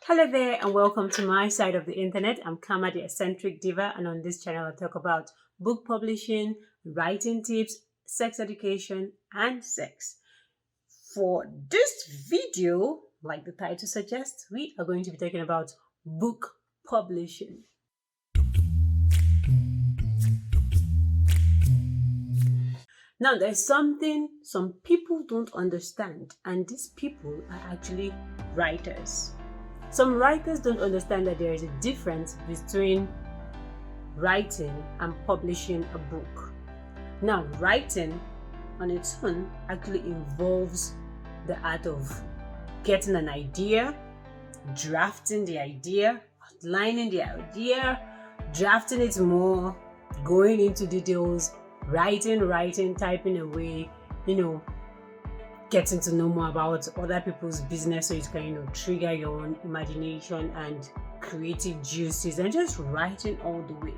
Hello there and welcome to my side of the internet. I'm Kama the eccentric diva, and on this channel I talk about book publishing, writing tips, sex education and sex. For this video, like the title suggests, we are going to be talking about book publishing. Now there's something some people don't understand, and these people are actually writers. Some writers don't understand that there is a difference between writing and publishing a book. Now, writing on its own actually involves the art of getting an idea, drafting the idea, outlining the idea, drafting it more, going into details, writing, typing away, getting to know more about other people's business so it can trigger your own imagination and creative juices, and just writing all the way.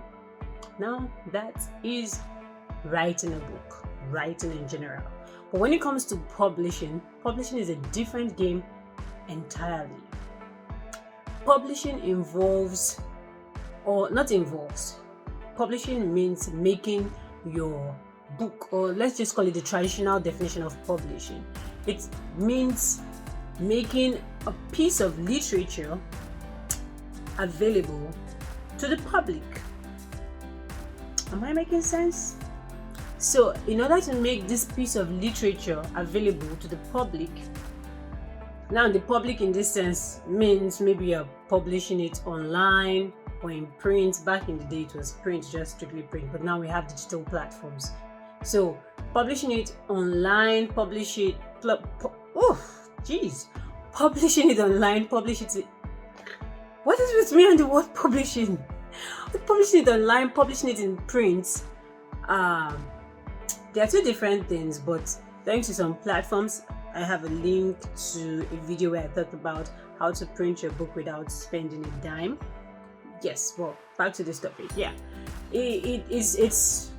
Now that is writing a book, writing in general. But when it comes to publishing is a different game entirely. Publishing publishing means making your book, or let's just call it the traditional definition of publishing. It means making a piece of literature available to the public. Am I making sense? So in order to make this piece of literature available to the public, now the public in this sense means maybe you're publishing it online or in print. Back in the day it was print, just strictly print, but now we have digital platforms. So publishing it online, publishing it online, what is with me and the word publishing? Publishing it online, publishing it in print, they are two different things, but thanks to some platforms, I have a link to a video where I talked about how to print your book without spending a dime. Yes, well, back to this topic. Yeah, it's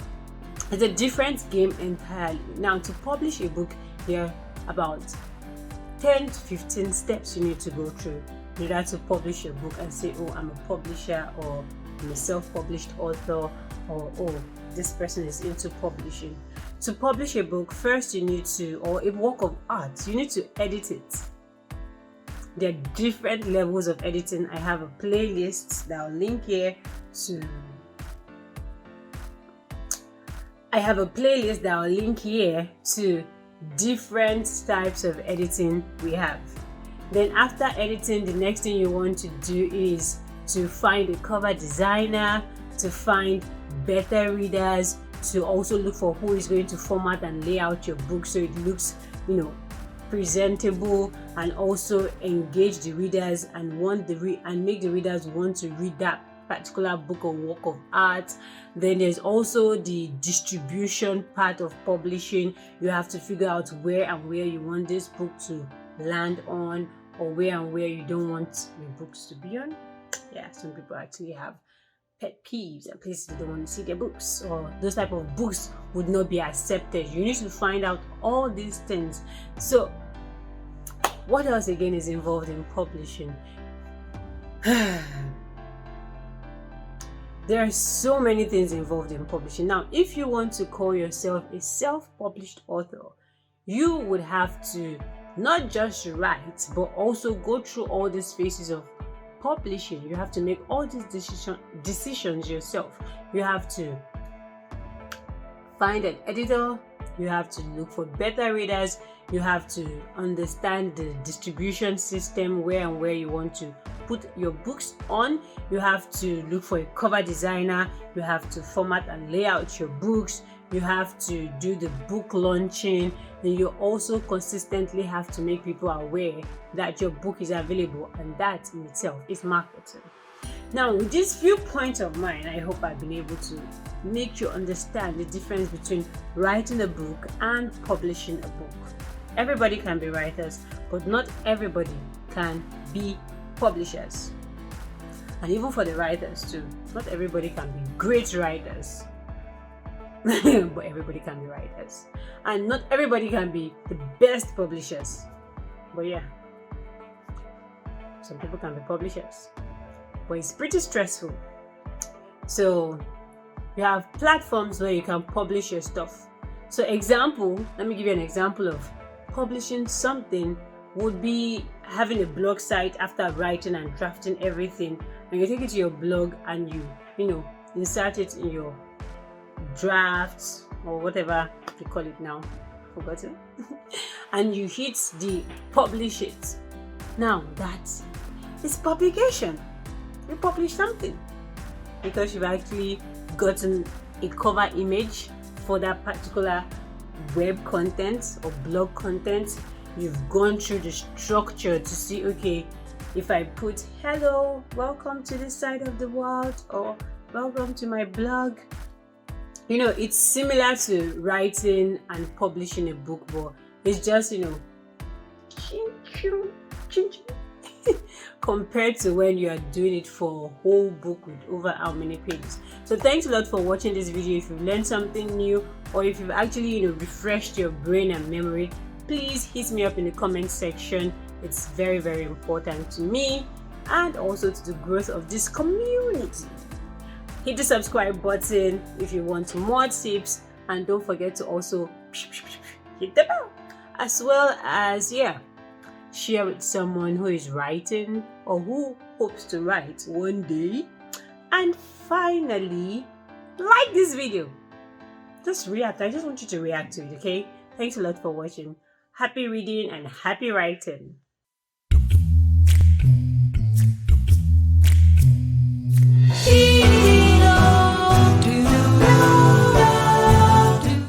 a different game entirely. Now, to publish a book, there are about 10 to 15 steps you need to go through in order to publish a book and say, oh, I'm a publisher, or I'm a self-published author, or oh, this person is into publishing. To publish a book, first you need to, or a work of art, you need to edit it. There are different levels of editing. I have a playlist that I'll link here to different types of editing we have. Then after editing, the next thing you want to do is to find a cover designer, to find better readers, to also look for who is going to format and lay out your book so it looks, presentable, and also engage the readers and make the readers want to read that particular book or work of art. Then there's also the distribution part of publishing. You have to figure out where you want this book to land on, or where you don't want your books to be on. Yeah, some people actually have pet peeves and places they don't want to see their books, or those type of books would not be accepted. You need to find out all these things. So what else again is involved in publishing? There are so many things involved in publishing. Now, if you want to call yourself a self-published author, you would have to not just write, but also go through all these phases of publishing. You have to make all these decisions yourself. You have to find an editor, you have to look for better readers, you have to understand the distribution system, where you want to put your books on. You have to look for a cover designer, you have to format and lay out your books, you have to do the book launching, and you also consistently have to make people aware that your book is available, and that in itself is marketing. Now, with these few points of mine, I hope I've been able to make you understand the difference between writing a book and publishing a book. Everybody can be writers, but not everybody can be publishers. And even for the writers too, not everybody can be great writers. But everybody can be writers, and not everybody can be the best publishers. But yeah, some people can be publishers, but it's pretty stressful. So you have platforms where you can publish your stuff. So let me give you an example of publishing something would be having a blog site after writing and drafting everything, and you take it to your blog and you insert it in your drafts or whatever you call it now, forgotten, and you hit the publish it. Now that is publication. You publish something because you've actually gotten a cover image for that particular web content or blog content. You've gone through the structure to see, okay, if I put hello, welcome to this side of the world, or welcome to my blog, it's similar to writing and publishing a book, but it's just compared to when you are doing it for a whole book with over how many pages. So thanks a lot for watching this video. If you've learned something new, or if you've actually refreshed your brain and memory, please hit me up in the comment section. It's very, very important to me and also to the growth of this community. Hit the subscribe button if you want more tips, and don't forget to also hit the bell, as well as share with someone who is writing or who hopes to write one day. And finally, like this video. Just react. I just want you to react to it, okay? Thanks a lot for watching. Happy reading and happy writing.